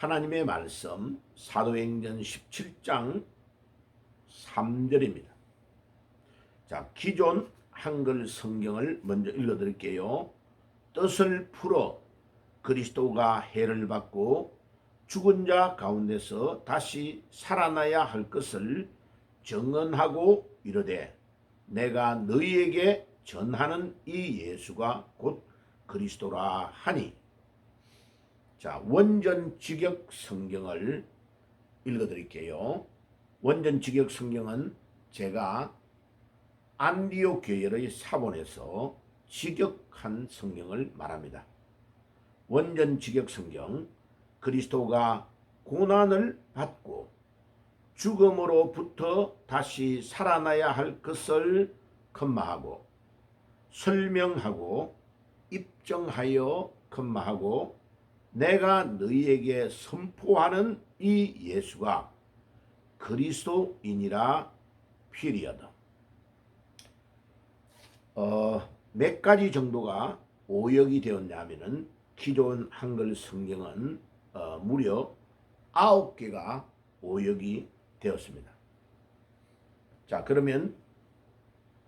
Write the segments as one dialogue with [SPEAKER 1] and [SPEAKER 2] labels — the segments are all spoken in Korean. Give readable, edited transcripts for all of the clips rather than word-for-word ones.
[SPEAKER 1] 하나님의 말씀 사도행전 17장 3절입니다. 자, 기존 한글 성경을 먼저 읽어드릴게요. 뜻을 풀어 그리스도가 해를 받고 죽은 자 가운데서 다시 살아나야 할 것을 정언하고 이르되 내가 너희에게 전하는 이 예수가 곧 그리스도라 하니. 자, 원전 직역 성경을 읽어드릴게요. 원전 직역 성경은 제가 안디옥 교회의 사본에서 직역한 성경을 말합니다. 원전 직역 성경, 그리스도가 고난을 받고 죽음으로부터 다시 살아나야 할 것을 컴마하고 설명하고 입증하여 컴마하고 내가 너희에게 선포하는 이 예수가 그리스도이니라. 피리어드. 몇 가지 정도가 오역이 되었냐면은 기존 한글 성경은 무려 9개가 오역이 되었습니다. 자, 그러면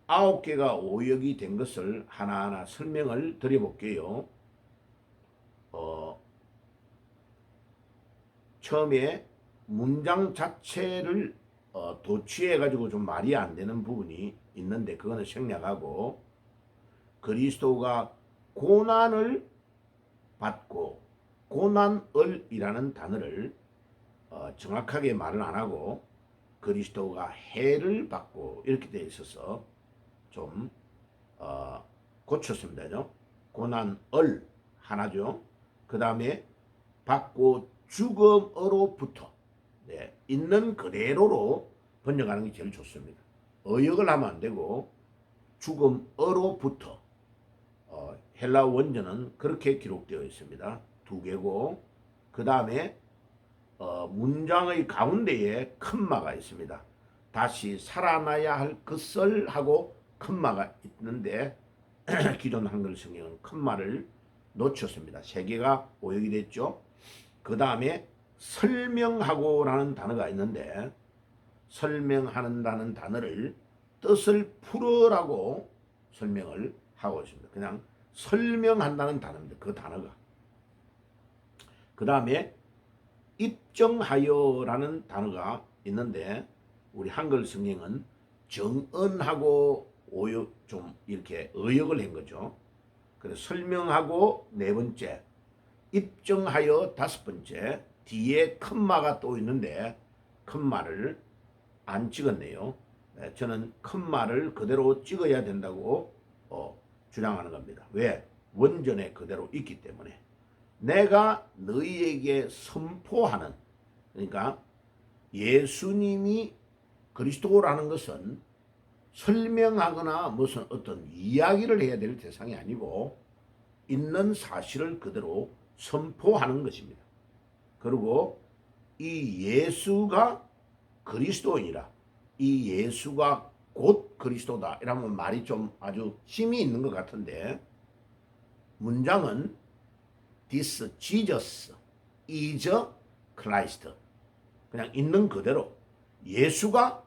[SPEAKER 1] 9개가 오역이 된 것을 하나하나 설명을 드려볼게요. 처음에 문장 자체를 도취해가지고 좀 말이 안 되는 부분이 있는데 그거는 생략하고, 그리스도가 고난을 받고 고난을이라는 단어를 정확하게 말을 안 하고 그리스도가 해를 받고 이렇게 되어 있어서 좀 고쳤습니다. 고난을 하나죠. 그 다음에 받고 죽음으로부터, 있는 그대로로 번역하는 게 제일 좋습니다. 어역을 하면 안 되고 죽음으로부터. 헬라 원전은 그렇게 기록되어 있습니다. 2개고 그 다음에 문장의 가운데에 컴마가 있습니다. 다시 살아나야 할 것을 하고 컴마가 있는데 기존 한글 성경은 컴마를 놓쳤습니다. 3개가 오역이 됐죠. 그 다음에 설명하고라는 단어가 있는데 설명하는다는 단어를 뜻을 풀어라고 설명을 하고 있습니다. 그냥 설명한다는 단어입니다. 그 단어가. 그 다음에 입증하여라는 단어가 있는데 우리 한글 성경은 정언하고 오역 좀 이렇게 어역을 한 거죠. 그래서 설명하고 4번째, 입증하여 5번째, 뒤에 컴마가 또 있는데 컴마를 안 찍었네요. 저는 컴마를 그대로 찍어야 된다고 주장하는 겁니다. 왜? 원전에 그대로 있기 때문에. 내가 너희에게 선포하는, 그러니까 예수님이 그리스도라는 것은 설명하거나 무슨 어떤 이야기를 해야 될 대상이 아니고 있는 사실을 그대로 선포하는 것입니다. 그리고 이 예수가 그리스도이니라. 이 예수가 곧 그리스도다. 이러면 말이 좀 아주 힘이 있는 것 같은데, 문장은 This Jesus is Christ. 그냥 있는 그대로 예수가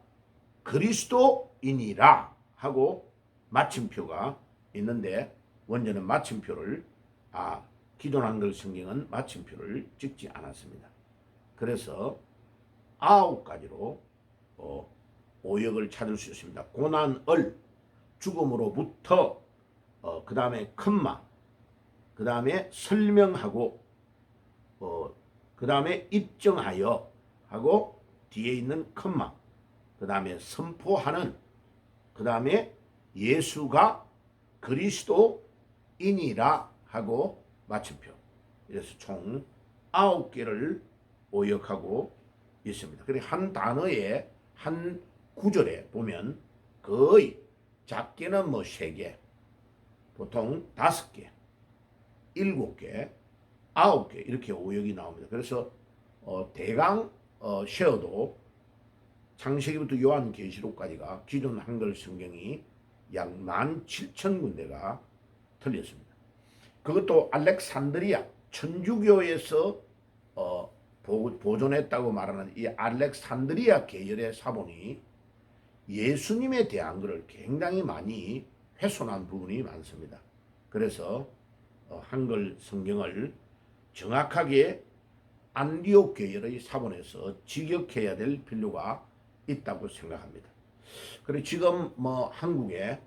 [SPEAKER 1] 그리스도이니라 하고 마침표가 있는데 원전은 마침표를 기존 한글 성경은 마침표를 찍지 않았습니다. 그래서 9가지로 오역을 찾을 수 있습니다. 고난을, 죽음으로부터, 그 다음에 컴마, 그 다음에 설명하고, 그 다음에 입증하여 하고 뒤에 있는 컴마, 그 다음에 선포하는, 그 다음에 예수가 그리스도이니라 하고 마침표. 그래서 총 9개를 오역하고 있습니다. 그리고 한 단어에 한 구절에 보면 거의 작게는 3개, 보통 5개, 7개, 9개 이렇게 오역이 나옵니다. 그래서 대강 쉐어도 창세기부터 요한계시록까지가 기존 한글 성경이 약 17,000군데가 틀렸습니다. 그것도 알렉산드리아 천주교에서 보존했다고 말하는 이 알렉산드리아 계열의 사본이 예수님에 대한 것을 굉장히 많이 훼손한 부분이 많습니다. 그래서 한글 성경을 정확하게 안디옥 계열의 사본에서 직역해야 될 필요가 있다고 생각합니다. 그리고 지금 한국에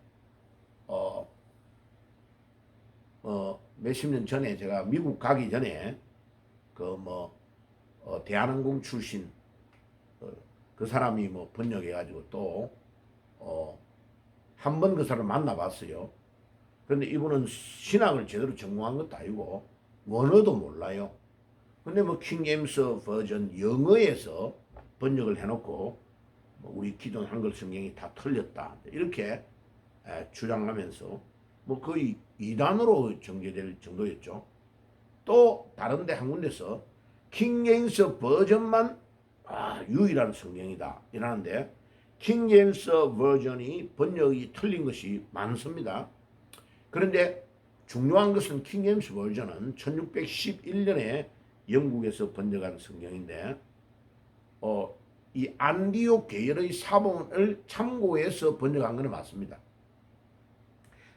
[SPEAKER 1] 몇십 년 전에 제가 미국 가기 전에 대한항공 출신 그 사람이 번역해가지고 또 한 번 그 사람 만나봤어요. 그런데 이분은 신학을 제대로 전공한 것도 아니고 원어도 몰라요. 근데 킹 제임스 버전 영어에서 번역을 해놓고 우리 기존 한글 성경이 다 틀렸다 이렇게 주장하면서 거의 이단으로 전개될 정도였죠. 또 다른데 한 군데서 킹 제임스 버전만 유일한 성경이다 이라는데 킹 제임스 버전이 번역이 틀린 것이 많습니다. 그런데 중요한 것은 킹 제임스 버전은 1611년에 영국에서 번역한 성경인데 이 안디옥 계열의 사본을 참고해서 번역한 것은 맞습니다.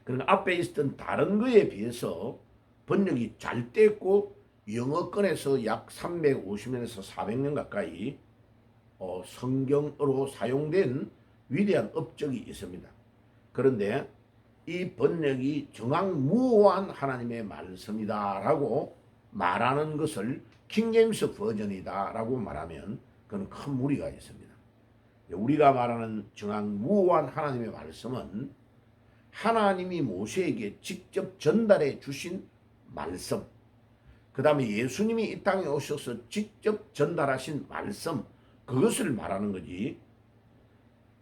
[SPEAKER 1] 그러니까 앞에 있었던 다른 거에 비해서 번역이 잘 됐고 영어권에서 약 350년에서 400년 가까이 성경으로 사용된 위대한 업적이 있습니다. 그런데 이 번역이 정확무오한 하나님의 말씀이다라고 말하는 것을 킹제임스 버전이다라고 말하면 그건 큰 무리가 있습니다. 우리가 말하는 정확무오한 하나님의 말씀은 하나님이 모세에게 직접 전달해 주신 말씀, 그 다음에 예수님이 이 땅에 오셔서 직접 전달하신 말씀, 그것을 말하는 거지.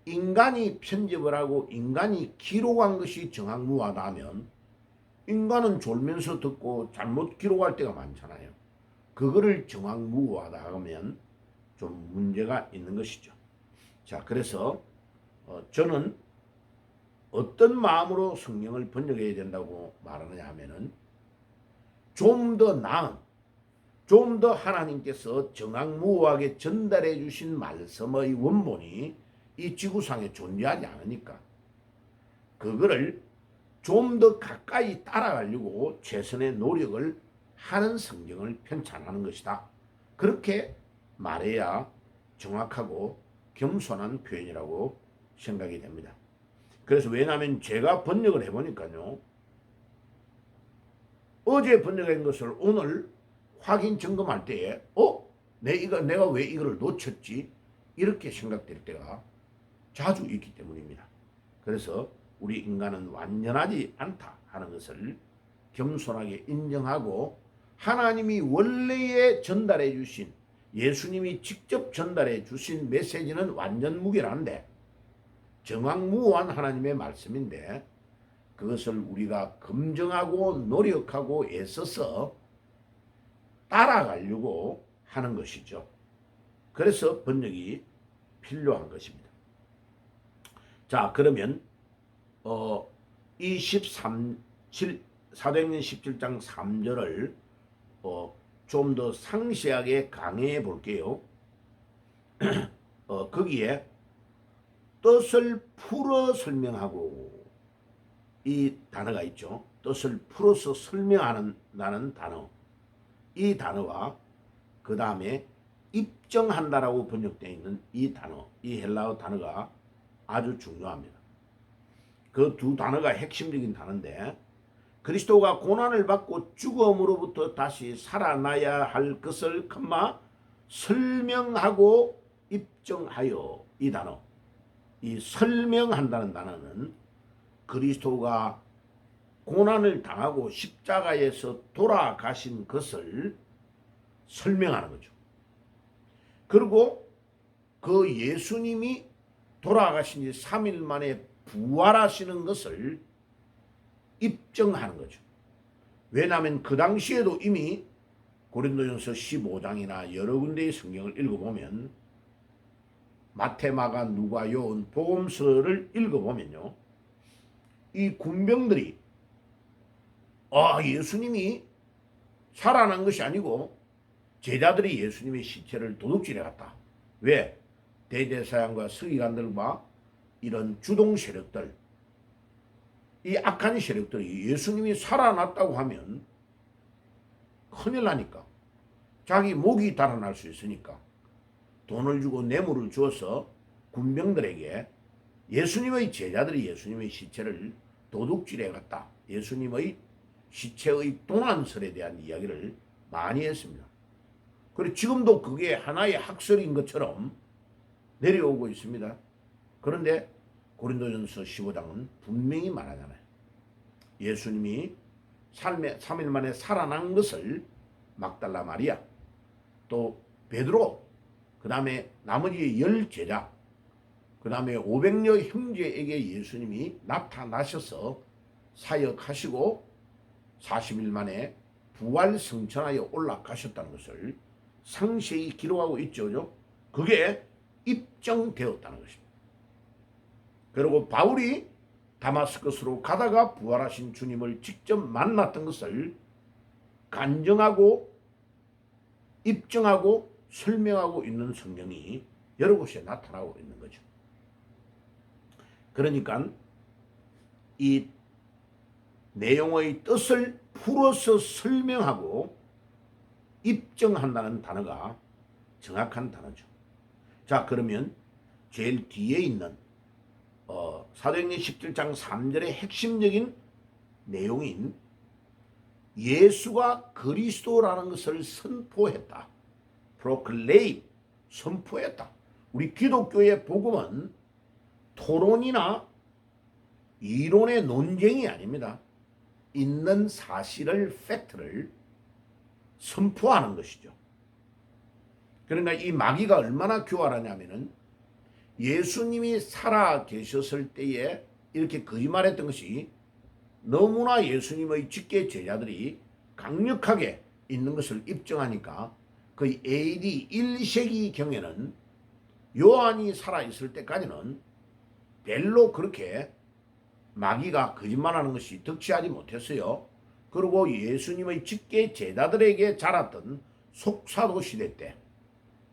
[SPEAKER 1] 인간이 편집을 하고 인간이 기록한 것이 정확무하다 하면 인간은 졸면서 듣고 잘못 기록할 때가 많잖아요. 그거를 정확무하다 하면 좀 문제가 있는 것이죠. 자, 그래서 저는 어떤 마음으로 성경을 번역해야 된다고 말하느냐 하면은 좀 더 나은, 좀 더 하나님께서 정확무호하게 전달해 주신 말씀의 원본이 이 지구상에 존재하지 않으니까 그거를 좀 더 가까이 따라가려고 최선의 노력을 하는 성경을 편찬하는 것이다. 그렇게 말해야 정확하고 겸손한 표현이라고 생각이 됩니다. 그래서 왜냐하면 제가 번역을 해보니까요, 어제 번역한 것을 오늘 확인 점검할 때에 내가 왜 이거를 놓쳤지? 이렇게 생각될 때가 자주 있기 때문입니다. 그래서 우리 인간은 완전하지 않다 하는 것을 겸손하게 인정하고 하나님이 원래에 전달해 주신, 예수님이 직접 전달해 주신 메시지는 완전 무결한데 정확무오한 하나님의 말씀인데 그것을 우리가 검증하고 노력하고 애써서 따라가려고 하는 것이죠. 그래서 번역이 필요한 것입니다. 자, 그러면 이 사도행전 17장 3절을 좀 더 상세하게 강의해 볼게요. 거기에 뜻을 풀어 설명하고 이 단어가 있죠. 뜻을 풀어서 설명하는 단어. 이 단어와 그 다음에 입증한다라고 번역되어 있는 이 단어, 이 헬라어 단어가 아주 중요합니다. 그 두 단어가 핵심적인 단어인데 그리스도가 고난을 받고 죽음으로부터 다시 살아나야 할 것을 설명하고 입증하여, 이 단어, 이 설명한다는 단어는 그리스도가 고난을 당하고 십자가에서 돌아가신 것을 설명하는 거죠. 그리고 그 예수님이 돌아가신 지 3일 만에 부활하시는 것을 입증하는 거죠. 왜냐하면 그 당시에도 이미 고린도전서 15장이나 여러 군데의 성경을 읽어보면, 마태, 마가, 누가, 요한, 복음서를 읽어보면요, 이 군병들이 예수님이 살아난 것이 아니고 제자들이 예수님의 시체를 도둑질해 갔다. 왜? 대제사장과 서기관들과 이런 주동 세력들, 이 악한 세력들이 예수님이 살아났다고 하면 큰일 나니까, 자기 목이 달아날 수 있으니까 돈을 주고 뇌물을 주어서 군병들에게 예수님의 제자들이 예수님의 시체를 도둑질해 갔다. 예수님의 시체의 동안설에 대한 이야기를 많이 했습니다. 그리고 지금도 그게 하나의 학설인 것처럼 내려오고 있습니다. 그런데 고린도전서 15장은 분명히 말하잖아요. 예수님이 3일 만에 살아난 것을 막달라 마리아, 또 베드로, 그 다음에 나머지 10제자, 그 다음에 500여 형제에게 예수님이 나타나셔서 사역하시고 40일 만에 부활 성천하여 올라가셨다는 것을 상세히 기록하고 있죠. 그게 입증되었다는 것입니다. 그리고 바울이 다마스커스로 가다가 부활하신 주님을 직접 만났던 것을 간증하고 입증하고 설명하고 있는 성경이 여러 곳에 나타나고 있는 거죠. 그러니까 이 내용의 뜻을 풀어서 설명하고 입증한다는 단어가 정확한 단어죠. 자, 그러면 제일 뒤에 있는 사도행전 17장 3절의 핵심적인 내용인 예수가 그리스도라는 것을 선포했다. proclaim, 선포했다. 우리 기독교의 복음은 토론이나 이론의 논쟁이 아닙니다. 있는 사실을, 팩트를 선포하는 것이죠. 그러니까 이 마귀가 얼마나 교활하냐면은 예수님이 살아 계셨을 때에 이렇게 거짓말했던 것이 너무나 예수님의 직계 제자들이 강력하게 있는 것을 입증하니까 거의 AD 1세기경에는 요한이 살아있을 때까지는 별로 그렇게 마귀가 거짓말하는 것이 득치하지 못했어요. 그리고 예수님의 직계 제자들에게 자랐던 속사도 시대 때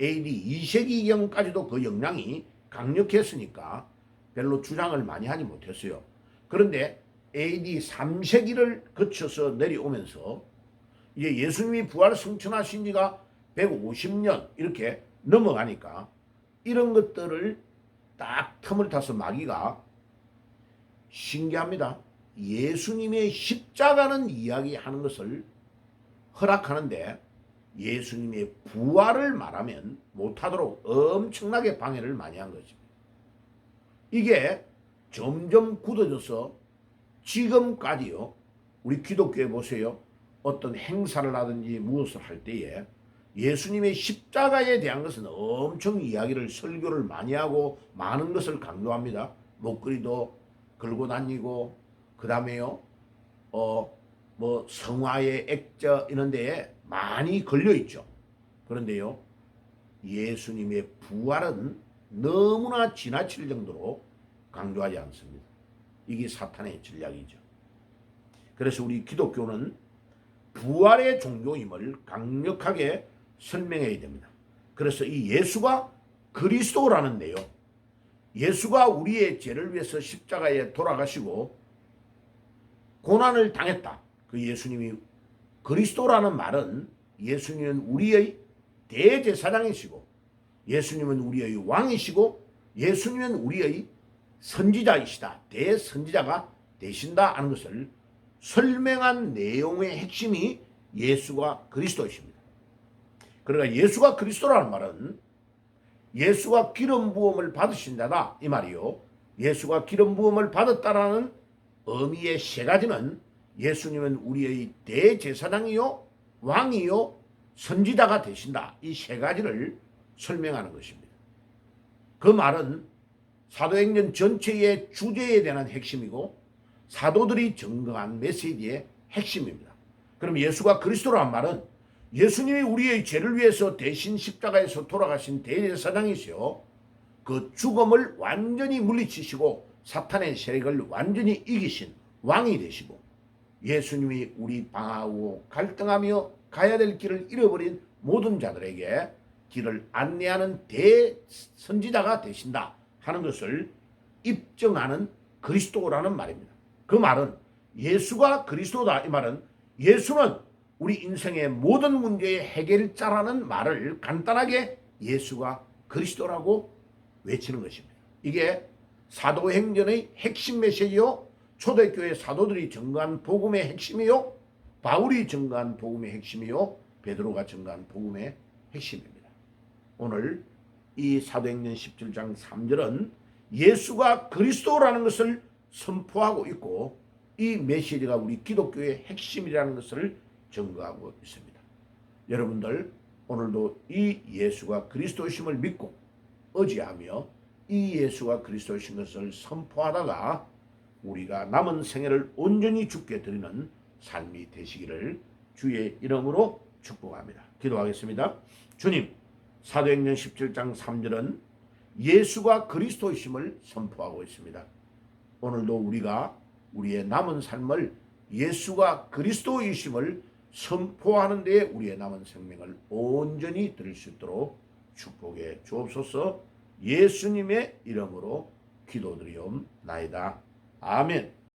[SPEAKER 1] AD 2세기경까지도 그 영향이 강력했으니까 별로 주장을 많이 하지 못했어요. 그런데 AD 3세기를 거쳐서 내려오면서 이제 예수님이 부활 승천하신 지가 150년 이렇게 넘어가니까 이런 것들을 딱 틈을 타서 마귀가 신기합니다. 예수님의 십자가는 이야기하는 것을 허락하는데 예수님의 부활을 말하면 못하도록 엄청나게 방해를 많이 한 것입니다. 이게 점점 굳어져서 지금까지요. 우리 기독교에 보세요. 어떤 행사를 하든지 무엇을 할 때에 예수님의 십자가에 대한 것은 엄청 이야기를 설교를 많이 하고 많은 것을 강조합니다. 목걸이도 걸고 다니고 그 다음에요. 뭐 성화의 액자 이런 데에 많이 걸려 있죠. 그런데요. 예수님의 부활은 너무나 지나칠 정도로 강조하지 않습니다. 이게 사탄의 전략이죠. 그래서 우리 기독교는 부활의 종교임을 강력하게 설명해야 됩니다. 그래서 이 예수가 그리스도라는데요. 예수가 우리의 죄를 위해서 십자가에 돌아가시고 고난을 당했다. 그 예수님이 그리스도라는 말은 예수님은 우리의 대제사장이시고 예수님은 우리의 왕이시고 예수님은 우리의 선지자이시다. 대선지자가 되신다 하는 것을 설명한 내용의 핵심이 예수가 그리스도이십니다. 그러니까 예수가 그리스도라는 말은 예수가 기름 부음을 받으신 자다 이 말이요. 예수가 기름 부음을 받았다라는 의미의 세 가지는 예수님은 우리의 대제사장이요 왕이요 선지자가 되신다. 이 세 가지를 설명하는 것입니다. 그 말은 사도행전 전체의 주제에 대한 핵심이고 사도들이 증거한 메시지의 핵심입니다. 그럼 예수가 그리스도란 말은 예수님이 우리의 죄를 위해서 대신 십자가에서 돌아가신 대제사장이시요 그 죽음을 완전히 물리치시고 사탄의 세력을 완전히 이기신 왕이 되시고 예수님이 우리 방황하고 갈등하며 가야 될 길을 잃어버린 모든 자들에게 길을 안내하는 대선지자가 되신다 하는 것을 입증하는 그리스도라는 말입니다. 그 말은 예수가 그리스도다 이 말은 예수는 우리 인생의 모든 문제의 해결자라는 말을 간단하게 예수가 그리스도라고 외치는 것입니다. 이게 사도행전의 핵심 메시지요, 초대교회 사도들이 증거한 복음의 핵심이요, 바울이 증거한 복음의 핵심이요, 베드로가 증거한 복음의 핵심입니다. 오늘 이 사도행전 17장 3절은 예수가 그리스도라는 것을 선포하고 있고 이 메시지가 우리 기독교의 핵심이라는 것을 증거하고 있습니다. 여러분들 오늘도 이 예수가 그리스도이심을 믿고 의지하며 이 예수가 그리스도이신 것을 선포하다가 우리가 남은 생애를 온전히 주께 드리는 삶이 되시기를 주의 이름으로 축복합니다. 기도하겠습니다. 주님, 사도행전 17장 3절은 예수가 그리스도이심을 선포하고 있습니다. 오늘도 우리가 우리의 남은 삶을 예수가 그리스도이심을 선포하는 데에 우리의 남은 생명을 온전히 드릴 수 있도록 축복해 주옵소서. 예수님의 이름으로 기도드리옵나이다. 아멘.